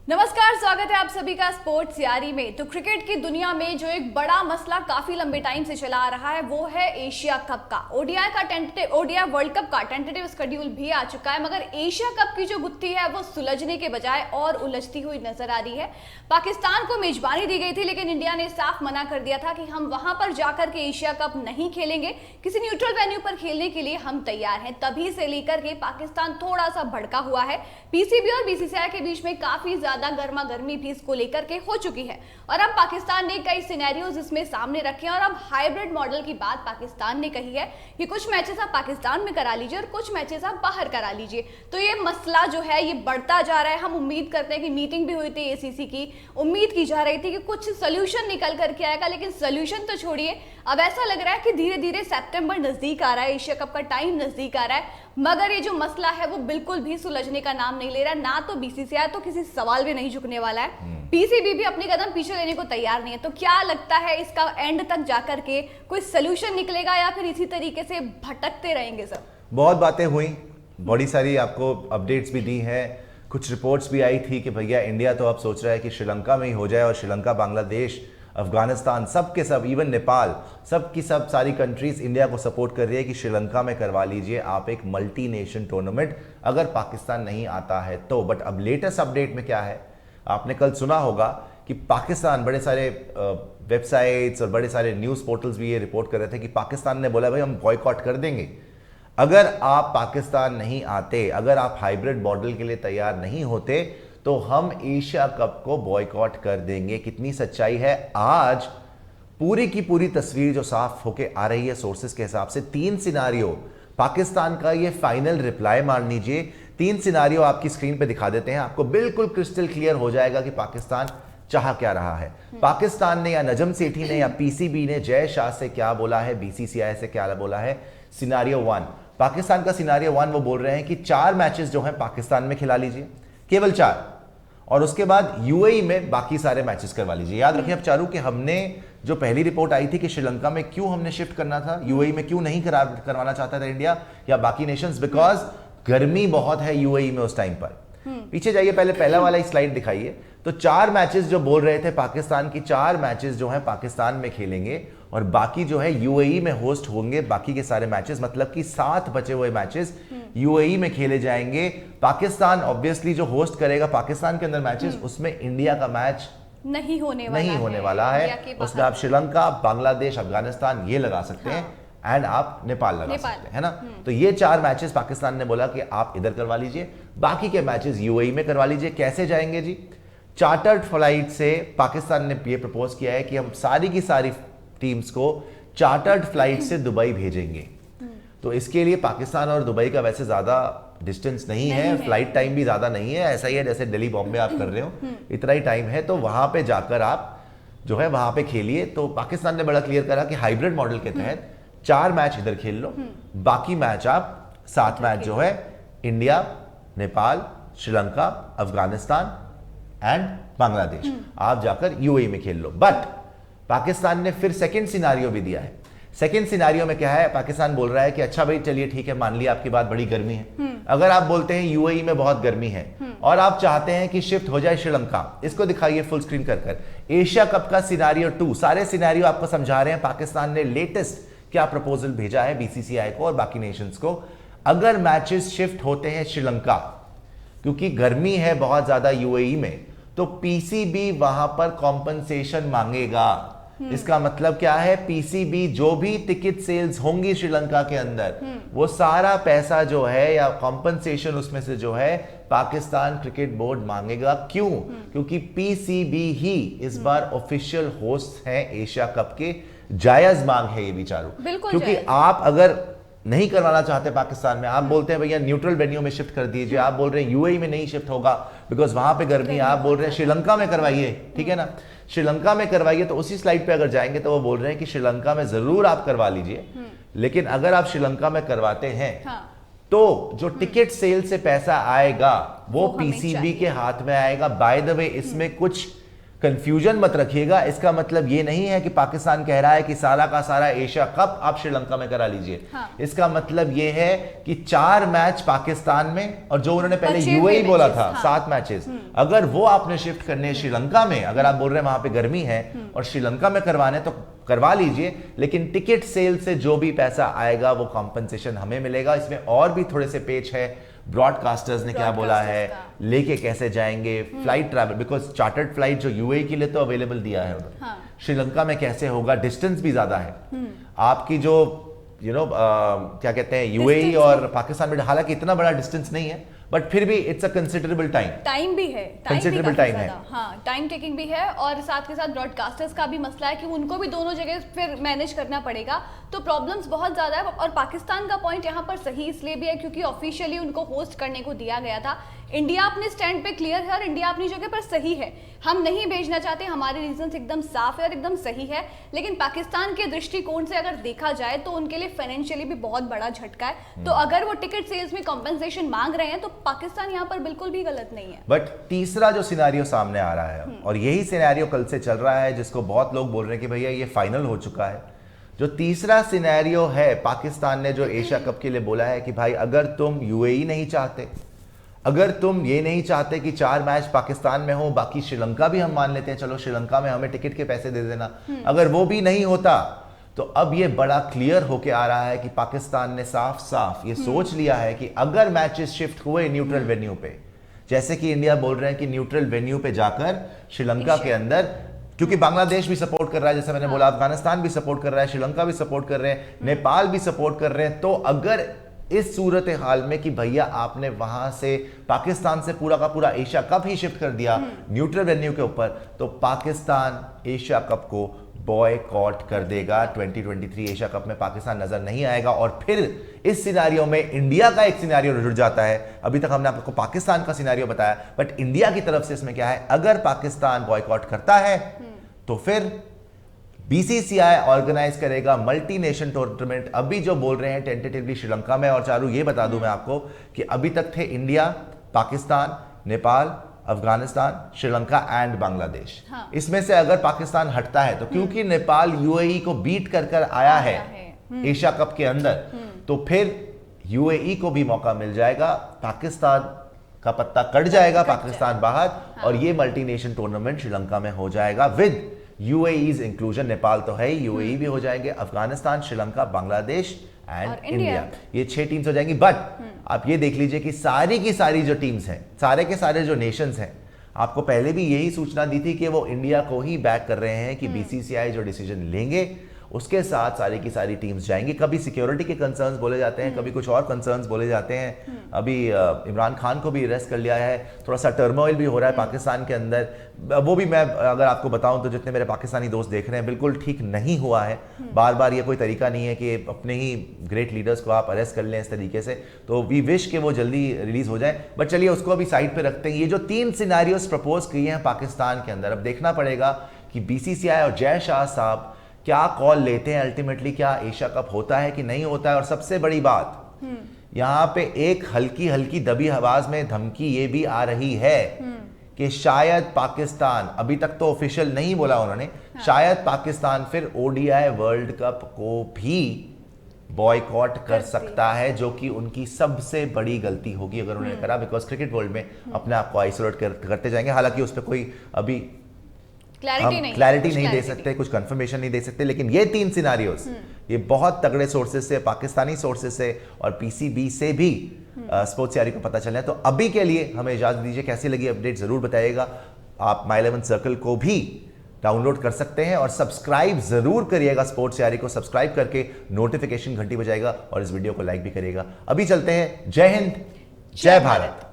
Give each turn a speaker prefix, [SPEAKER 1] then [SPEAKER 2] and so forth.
[SPEAKER 1] नमस्कार, स्वागत है आप सभी का स्पोर्ट्स यारी में। तो क्रिकेट की दुनिया में जो एक बड़ा मसला काफी लंबे टाइम से चला आ रहा है वो है एशिया कप का। ओडीआई वर्ल्ड कप का टेंटेटिव शेड्यूल भी आ चुका है, मगर एशिया कप की जो गुत्थी है वो सुलझने के बजाय और उलझती हुई नजर आ रही है। पाकिस्तान को मेजबानी दी गई थी, लेकिन इंडिया ने साफ मना कर दिया था कि हम वहां पर जाकर के एशिया कप नहीं खेलेंगे, किसी न्यूट्रल वेन्यू पर खेलने के लिए हम तैयार हैं। तभी से लेकर के पाकिस्तान थोड़ा सा भड़का हुआ है। पीसीबी और बीसीसीआई के बीच में काफी ज्यादा गर्मा गर्मी भी इसको लेकर के हो चुकी है और अब पाकिस्तान ने कई सिनेरियोज इसमें सामने रखे हैं और अब हाइब्रिड मॉडल की बात पाकिस्तान ने कही है कि कुछ मैचेस आप पाकिस्तान में करा लीजिए और कुछ मैचेस आप बाहर करा लीजिए। तो ये मसला जो है ये बढ़ता जा रहा है। हम उम्मीद करते हैं कि मीटिंग भी हुई थी एसीसी की, उम्मीद की जा रही थी कि कुछ सोल्यूशन निकल करके आएगा, लेकिन सोल्यूशन तो छोड़िए, अब ऐसा लग रहा है कि धीरे धीरे सितंबर नजदीक आ रहा है, एशिया कप का टाइम नजदीक आ रहा है, मगर ये जो मसला है वो बिल्कुल भी सुलझने का नाम नहीं ले रहा। ना तो बीसीसीआई तो किसी सवाल में नहीं झुकने वाला है, पीसीबी भी अपने कदम पीछे लेने को तैयार नहीं है। तो क्या लगता है इसका एंड तक जाकर के कोई सोल्यूशन निकलेगा या फिर इसी तरीके से भटकते रहेंगे सब?
[SPEAKER 2] बहुत बातें हुई, बड़ी सारी आपको अपडेट्स भी दी हैं, कुछ रिपोर्ट्स भी आई थी कि भैया इंडिया तो अब सोच रहा है कि श्रीलंका में ही हो जाए और श्रीलंका, बांग्लादेश, अफगानिस्तान, सब के सब, इवन नेपाल, सब की सब सारी कंट्रीज इंडिया को सपोर्ट कर रही है कि श्रीलंका में करवा लीजिए आप एक मल्टी नेशन टूर्नामेंट अगर पाकिस्तान नहीं आता है तो। बट अब लेटेस्ट अपडेट में क्या है, आपने कल सुना होगा कि पाकिस्तान, बड़े सारे वेबसाइट्स और बड़े सारे न्यूज़ पोर्टल्स भी ये रिपोर्ट कर रहे थे कि पाकिस्तान ने बोला भाई हम बॉयकॉट कर देंगे अगर आप पाकिस्तान नहीं आते, अगर आप हाइब्रिड मॉडल के लिए तैयार नहीं होते तो हम एशिया कप को बॉयकॉट कर देंगे। कितनी सच्चाई है, आज पूरी की पूरी तस्वीर जो साफ होके आ रही है सोर्सेस के हिसाब से, 3 सिनारियो पाकिस्तान का, ये फाइनल रिप्लाई मान लीजिए, 3 सिनारियो आपकी स्क्रीन पे दिखा देते हैं, आपको बिल्कुल क्रिस्टल क्लियर हो जाएगा कि पाकिस्तान चाह क्या रहा है। पाकिस्तान ने या नजम सेठी ने या पीसीबी ने जय शाह से क्या बोला है, बीसीसीआई से क्या बोला है। सिनारियो 1, पाकिस्तान का सिनारियो 1 वो बोल रहे हैं कि 4 मैचेस जो हैं पाकिस्तान में खिला लीजिए, केवल 4, और उसके बाद यूएई में बाकी सारे मैचेस करवा लीजिए। याद रखिए अब चारू कि हमने जो पहली रिपोर्ट आई थी कि श्रीलंका में क्यों हमने शिफ्ट करना था, यूएई में क्यों नहीं करवाना चाहता था इंडिया या बाकी नेशंस, बिकॉज गर्मी बहुत है यूएई में उस टाइम पर। पीछे जाइए, पहला वाला स्लाइड दिखाइए। तो 4 मैचेस जो बोल रहे थे पाकिस्तान की, 4 मैचेस जो हैं पाकिस्तान में खेलेंगे और बाकी जो है यूएई में होस्ट होंगे बाकी के सारे मैचेस, मतलब कि 7 बचे हुए मैचेस यूएई में खेले जाएंगे। पाकिस्तान ऑब्वियसली जो होस्ट करेगा पाकिस्तान के अंदर मैचेस, उसमें इंडिया का मैच
[SPEAKER 1] नहीं होने
[SPEAKER 2] वाला है। उसमें आप श्रीलंका, बांग्लादेश, अफगानिस्तान ये लगा सकते हैं एंड आप नेपाल लगा सकते हैं, है ना। तो ये 4 मैचेस पाकिस्तान ने बोला कि आप इधर करवा लीजिए, बाकी के मैचेस यूएई में करवा लीजिए। कैसे जाएंगे जी? चार्टर्ड फ्लाइट से पाकिस्तान ने ये प्रपोज किया है कि हम सारी की सारी टीम्स को चार्टर्ड फ्लाइट से दुबई भेजेंगे। तो इसके लिए पाकिस्तान और दुबई का वैसे ज्यादा डिस्टेंस नहीं है, फ्लाइट टाइम भी ज्यादा नहीं है, ऐसा ही है जैसे दिल्ली बॉम्बे आप कर रहे हो, इतना ही टाइम है। तो वहां पे जाकर आप जो है वहां पे खेलिए। तो पाकिस्तान ने बड़ा क्लियर करा कि हाइब्रिड मॉडल के तहत 4 मैच इधर खेल लो, बाकी मैच आप 7 मैच जो है इंडिया, नेपाल, श्रीलंका, अफगानिस्तान एंड बांग्लादेश आप जाकर यूएई में खेल लो। बट पाकिस्तान ने फिर सेकंड सिनारियो भी दिया है। सेकंड सिनारियो में क्या है, पाकिस्तान बोल रहा है कि अच्छा भाई चलिए ठीक है, मान लिया आपकी बात, बड़ी गर्मी है, अगर आप बोलते हैं यूएई में बहुत गर्मी है और आप चाहते हैं कि शिफ्ट हो जाए श्रीलंका, इसको दिखाइए फुल स्क्रीन कर। एशिया कप का सिनारियो 2, सारे सिनारियो आपको समझा रहे हैं। पाकिस्तान ने लेटेस्ट क्या प्रपोजल भेजा है बीसीसीआई को और बाकी नेशंस को। अगर मैचेस शिफ्ट होते हैं श्रीलंका, क्योंकि गर्मी है बहुत ज्यादा यूएई में, तो पीसीबी वहां पर कॉम्पनसेशन मांगेगा। इसका मतलब क्या है, पीसीबी जो भी टिकट सेल्स होंगी श्रीलंका के अंदर, वो सारा पैसा जो है या कॉम्पनसेशन उसमें से जो है पाकिस्तान क्रिकेट बोर्ड मांगेगा। क्यों? क्योंकि पीसीबी ही इस बार ऑफिशियल होस्ट है एशिया कप के। जायज मांग है ये विचारू, क्योंकि आप अगर नहीं करवाना चाहते पाकिस्तान में, आप बोलते हैं भैया न्यूट्रल वेन्यू में शिफ्ट कर दीजिए, आप बोल रहे हैं यूएई में नहीं शिफ्ट होगा बिकॉज वहां पे गर्मी है, आप बोल रहे हैं श्रीलंका में करवाइए, ठीक है ना, श्रीलंका में करवाइए। तो उसी स्लाइड पे अगर जाएंगे तो वो बोल रहे हैं कि श्रीलंका में जरूर आप करवा लीजिए, लेकिन अगर आप श्रीलंका में करवाते हैं तो जो टिकट सेल से पैसा आएगा वो पीसीबी के हाथ में आएगा। बाय द वे इसमें कुछ कंफ्यूजन मत रखिएगा। इसका मतलब ये नहीं है कि पाकिस्तान कह रहा है कि सारा का सारा एशिया कप आप श्रीलंका में करा लीजिए।
[SPEAKER 1] हाँ।
[SPEAKER 2] इसका मतलब ये है कि 4 मैच पाकिस्तान में, और जो उन्होंने पहले यूएई बोला था 7 मैचेस, अगर वो आपने शिफ्ट करने श्रीलंका में, अगर आप बोल रहे हैं वहां पे गर्मी है और श्रीलंका में करवाने, तो करवा लीजिए, लेकिन टिकट सेल से जो भी पैसा आएगा वो कॉम्पनसेशन हमें मिलेगा। इसमें और भी थोड़े से पेच है, ब्रॉडकास्टर्स ने क्या बोला है, लेके कैसे जाएंगे, flight travel, because chartered flight जो यूएई के लिए तो अवेलेबल दिया है उधर,
[SPEAKER 1] हाँ।
[SPEAKER 2] श्रीलंका में कैसे होगा, डिस्टेंस भी ज्यादा है आपकी, जो क्या कहते हैं यूएई और पाकिस्तान में, हालांकि इतना बड़ा डिस्टेंस नहीं है बट फिर भी इट्स अ कंसिडरेबल टाइम
[SPEAKER 1] भी है,
[SPEAKER 2] कंसिडरेबल टाइम है,
[SPEAKER 1] हाँ, टाइम टेकिंग भी है, और साथ के साथ ब्रॉडकास्टर्स का भी मसला है कि उनको भी दोनों जगह फिर मैनेज करना पड़ेगा, तो प्रॉब्लम्स बहुत ज्यादा है। और पाकिस्तान का पॉइंट यहाँ पर सही इसलिए भी है क्योंकि ऑफिशियली उनको होस्ट करने को दिया गया था। इंडिया अपने स्टैंड पे क्लियर है और इंडिया अपनी जगह पर सही है, हम नहीं भेजना चाहते, हमारे रीजंस एकदम साफ है और एकदम सही है, लेकिन पाकिस्तान के दृष्टिकोण से अगर देखा जाए तो उनके लिए फाइनेंशियली भी बहुत बड़ा झटका है। तो अगर वो टिकट सेल्स में कॉम्पेंसेशन मांग रहे हैं तो पाकिस्तान यहाँ पर बिल्कुल भी गलत नहीं है।
[SPEAKER 2] बट तीसरा जो सिनेरियो सामने आ रहा है, और यही सिनेरियो कल से चल रहा है, जिसको बहुत लोग बोल रहे हैं कि भैया ये फाइनल हो चुका है, जो तीसरा सिनेरियो है, पाकिस्तान ने जो एशिया कप के लिए बोला है कि भाई अगर तुम यूएई नहीं चाहते, अगर तुम ये नहीं चाहते कि 4 मैच पाकिस्तान में हो, बाकी श्रीलंका भी हम मान लेते हैं, चलो श्रीलंका में हमें टिकट के पैसे दे देना, अगर वो भी नहीं होता, तो अब ये बड़ा क्लियर होके आ रहा है कि पाकिस्तान ने साफ साफ ये सोच लिया है कि अगर मैचेस शिफ्ट हुए न्यूट्रल वेन्यू पे, जैसे कि इंडिया बोल रहे हैं कि न्यूट्रल वेन्यू पे जाकर श्रीलंका के अंदर, क्योंकि बांग्लादेश भी सपोर्ट कर रहा है, जैसे मैंने बोला, अफगानिस्तान भी सपोर्ट कर रहा है, श्रीलंका भी सपोर्ट कर रहे हैं, नेपाल भी सपोर्ट कर रहे हैं, तो अगर इस सूरत हाल में कि भैया आपने वहां से पाकिस्तान से पूरा का पूरा एशिया कप ही शिफ्ट कर दिया न्यूट्रल वेन्यू के ऊपर, तो पाकिस्तान एशिया कप को बॉयकॉट कर देगा। 2023 एशिया कप में पाकिस्तान नजर नहीं आएगा। और फिर इस सिनेरियो में इंडिया का एक सिनेरियो जुड़ जाता है। अभी तक हमने आपको पाकिस्तान का सिनेरियो बताया, बट इंडिया की तरफ से इसमें क्या है, अगर पाकिस्तान बॉयकॉट करता है तो फिर बीसीसीआई ऑर्गेनाइज करेगा मल्टी नेशन टूर्नामेंट। अभी जो बोल रहे हैं टेंटेटिवली श्रीलंका में, और चारू ये बता दूं मैं आपको कि अभी तक थे इंडिया, पाकिस्तान, नेपाल, अफगानिस्तान, श्रीलंका एंड बांग्लादेश।
[SPEAKER 1] हाँ।
[SPEAKER 2] इसमें से अगर पाकिस्तान हटता है तो क्योंकि नेपाल यूएई को बीट कर आया है एशिया कप के अंदर, तो फिर यूएई को भी मौका मिल जाएगा, पाकिस्तान का पत्ता कट जाएगा, पाकिस्तान बाहर, और ये मल्टी नेशन टूर्नामेंट श्रीलंका में हो जाएगा विद यूएई's इंक्लूजन। नेपाल तो है ही, यूएई भी हो जाएंगे, अफगानिस्तान, श्रीलंका, बांग्लादेश एंड इंडिया, ये 6 टीम्स हो जाएंगी। बट आप ये देख लीजिए कि सारी की सारी जो टीम्स हैं, सारे के सारे जो नेशंस हैं, आपको पहले भी यही सूचना दी थी कि वो इंडिया को ही बैक कर रहे हैं कि बीसीसीआई जो डिसीजन लेंगे उसके साथ सारी की सारी टीम्स जाएंगी। कभी सिक्योरिटी के कंसर्न्स बोले जाते हैं, कभी कुछ और कंसर्न्स बोले जाते हैं। अभी इमरान खान को भी अरेस्ट कर लिया है, थोड़ा सा टर्मोइल भी हो रहा है पाकिस्तान के अंदर। वो भी मैं अगर आपको बताऊं तो जितने मेरे पाकिस्तानी दोस्त देख रहे हैं, बिल्कुल ठीक नहीं हुआ है। बार बार ये कोई तरीका नहीं है कि अपने ही ग्रेट लीडर्स को आप अरेस्ट कर लें इस तरीके से, तो वी विश कि वो जल्दी रिलीज हो जाए। बट चलिए उसको अभी साइड पे रखते हैं। ये जो 3 सिनेरियोस प्रपोज किए हैं पाकिस्तान के अंदर, अब देखना पड़ेगा कि बीसीसीआई और जय शाह साहब क्या कॉल लेते हैं अल्टीमेटली, क्या एशिया कप होता है कि नहीं होता है। और सबसे बड़ी बात, यहां पे एक हल्की हल्की दबी आवाज में धमकी ये भी आ रही है कि शायद पाकिस्तान, अभी तक तो ऑफिशियल नहीं बोला उन्होंने, शायद पाकिस्तान फिर ओडीआई वर्ल्ड कप को भी बॉयकॉट कर सकता है, जो कि उनकी सबसे बड़ी गलती होगी अगर उन्होंने करा, बिकॉज क्रिकेट वर्ल्ड में अपने आप को आइसोलेट करते जाएंगे। हालांकि उस पर कोई अभी क्लैरिटी नहीं दे सकते, कुछ कंफर्मेशन नहीं दे सकते, लेकिन ये 3 सिनेरियोस ये बहुत तगड़े सोर्सेज से, पाकिस्तानी सोर्सेज से और पीसीबी से भी स्पोर्ट्स यारी को पता चला है। तो अभी के लिए हमें इजाजत दीजिए। कैसी लगी अपडेट जरूर बताइएगा। आप माय 11 सर्कल को भी डाउनलोड कर सकते हैं और सब्सक्राइब जरूर करिएगा। स्पोर्ट्स यारी को सब्सक्राइब करके नोटिफिकेशन घंटी बजाएगा और इस वीडियो को लाइक भी करिएगा। अभी चलते हैं। जय हिंद, जय भारत।